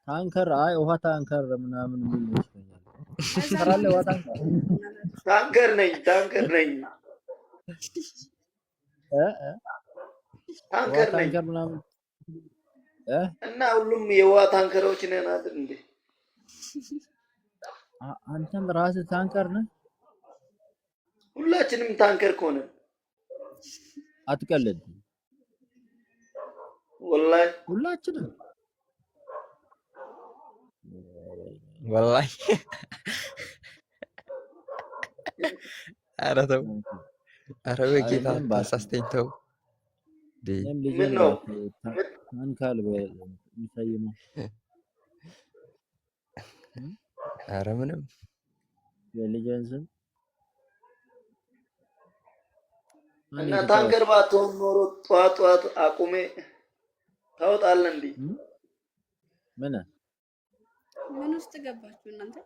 ታንከር አይ ውሃ ታንከር ምናምን ምን ይመስለኛል ታንከር አለ ውሃ ታንከር ነኝ ታንከር ነኝ ምናምን እና ሁሉም የውሃ ታንከሮች ነን አይደል እንዴ አንተም ራስህ ታንከር ነህ ሁላችንም ታንከር ከሆነ አትቀልድ ወላሂ ሁላችንም ወላሂ አረተው አረበቂታ ታሳስተኝተው ምን ነው ታንካል በሚሳየው አረ ምንም የልጅንስም እና ታንከር ባትሆን ኖሮ ጧት አቁሜ ታውጣለህ እንዴ ምን ውስጥ ገባችሁ እናንተ